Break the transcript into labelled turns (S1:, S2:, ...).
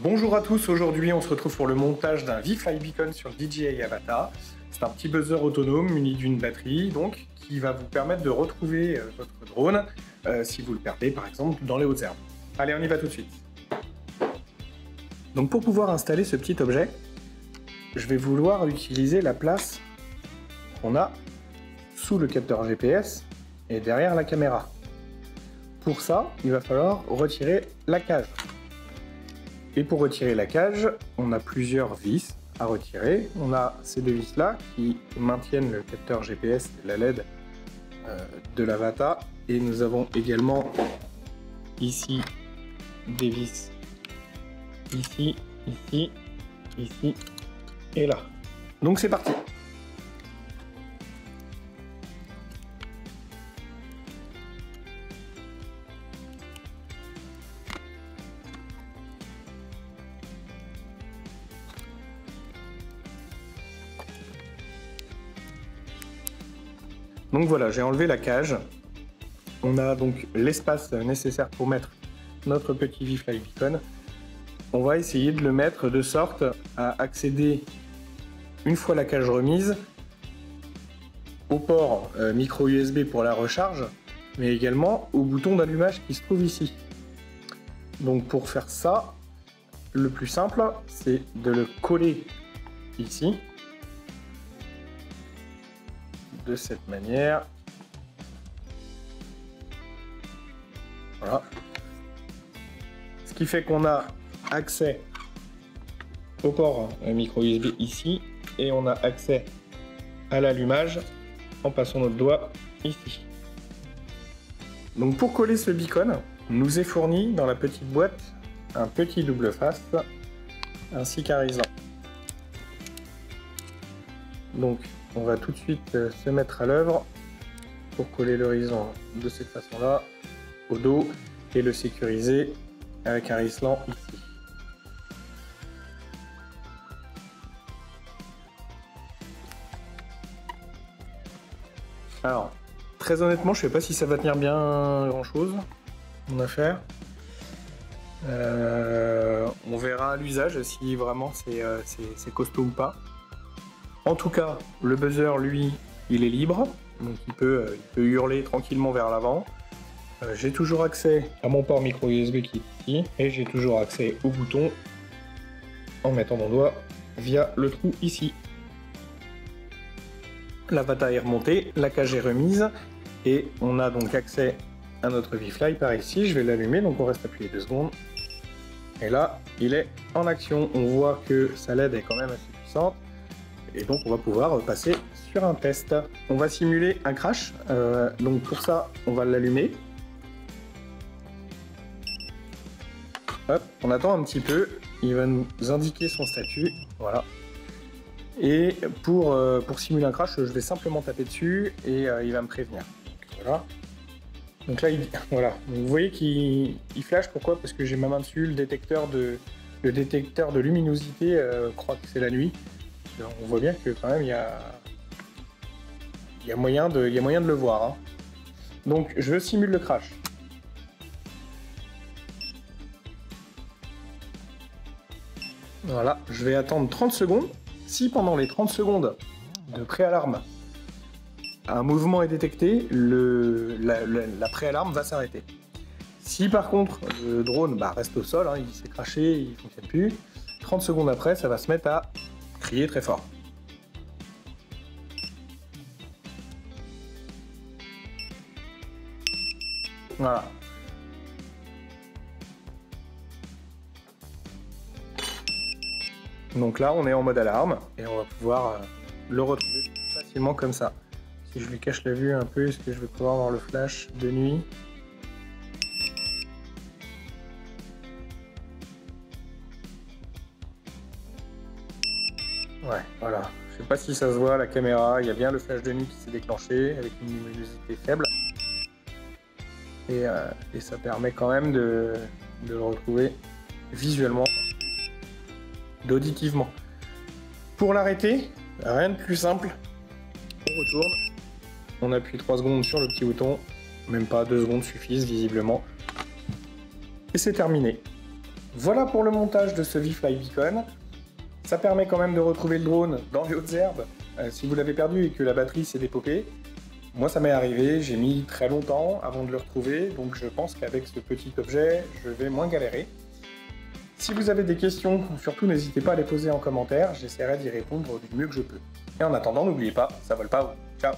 S1: Bonjour à tous, aujourd'hui on se retrouve pour le montage d'un V-Fly Beacon sur DJI Avata. C'est un petit buzzer autonome muni d'une batterie donc qui va vous permettre de retrouver votre drone si vous le perdez par exemple dans les hautes herbes. Allez, on y va tout de suite. Donc pour pouvoir installer ce petit objet, je vais vouloir utiliser la place qu'on a sous le capteur GPS et derrière la caméra. Pour ça, il va falloir retirer la cage. Et pour retirer la cage, on a plusieurs vis à retirer. On a ces deux vis là qui maintiennent le capteur GPS et la LED de l'Avata. Et nous avons également ici des vis ici, ici, ici et là. Donc c'est parti. Donc voilà, j'ai enlevé la cage. On a donc l'espace nécessaire pour mettre notre petit V-Fly Beacon. On va essayer de le mettre de sorte à accéder, une fois la cage remise, au port micro USB pour la recharge, mais également au bouton d'allumage qui se trouve ici. Donc pour faire ça, le plus simple, c'est de le coller ici. De cette manière. Voilà. Ce qui fait qu'on a accès au port micro USB ici et on a accès à l'allumage en passant notre doigt ici. Donc pour coller ce beacon, nous est fourni dans la petite boîte un petit double face ainsi qu'un raisin. Donc on va tout de suite se mettre à l'œuvre pour coller l'horizon de cette façon-là au dos et le sécuriser avec un rislant ici. Alors, très honnêtement, je sais pas si ça va tenir bien grand-chose, mon affaire. On verra à l'usage si vraiment c'est costaud ou pas. En tout cas, le buzzer, lui, il est libre, donc il peut hurler tranquillement vers l'avant. J'ai toujours accès à mon port micro USB qui est ici, et j'ai toujours accès au bouton en mettant mon doigt via le trou ici. L'Avata est remonté, la cage est remise, et on a donc accès à notre V-Fly par ici. Je vais l'allumer, donc on reste appuyé 2 secondes. Et là, il est en action. On voit que sa LED est quand même assez puissante. Et donc on va pouvoir passer sur un test. On va simuler un crash, donc pour ça on va l'allumer. Hop, on attend un petit peu, il va nous indiquer son statut, voilà. Et pour simuler un crash, je vais simplement taper dessus et il va me prévenir. Donc, voilà. Donc là, voilà. Donc, vous voyez qu'il flash, pourquoi? Parce que j'ai ma main dessus, le détecteur de luminosité croit que c'est la nuit. On voit bien que quand même il y a moyen de le voir. Hein. Donc je simule le crash. Voilà, je vais attendre 30 secondes. Si pendant les 30 secondes de préalarme, un mouvement est détecté, la préalarme va s'arrêter. Si par contre le drone reste au sol, hein, il s'est crashé, il ne fonctionne plus, 30 secondes après, ça va se mettre à crier très fort. Voilà. Donc là, on est en mode alarme et on va pouvoir le retrouver facilement comme ça. Si je lui cache la vue un peu, est-ce que je vais pouvoir avoir le flash de nuit? Ouais, voilà. Je sais pas si ça se voit, la caméra, il y a bien le flash de nuit qui s'est déclenché avec une luminosité faible. Et ça permet quand même de le retrouver visuellement, d'auditivement. Pour l'arrêter, rien de plus simple. On retourne, on appuie 3 secondes sur le petit bouton, même pas 2 secondes suffisent visiblement. Et c'est terminé. Voilà pour le montage de ce V-Fly Beacon. Ça permet quand même de retrouver le drone dans les hautes herbes, si vous l'avez perdu et que la batterie s'est dépopée. Moi ça m'est arrivé, j'ai mis très longtemps avant de le retrouver, donc je pense qu'avec ce petit objet, je vais moins galérer. Si vous avez des questions, surtout n'hésitez pas à les poser en commentaire, j'essaierai d'y répondre du mieux que je peux. Et en attendant, n'oubliez pas, ça vole pas haut. Ciao!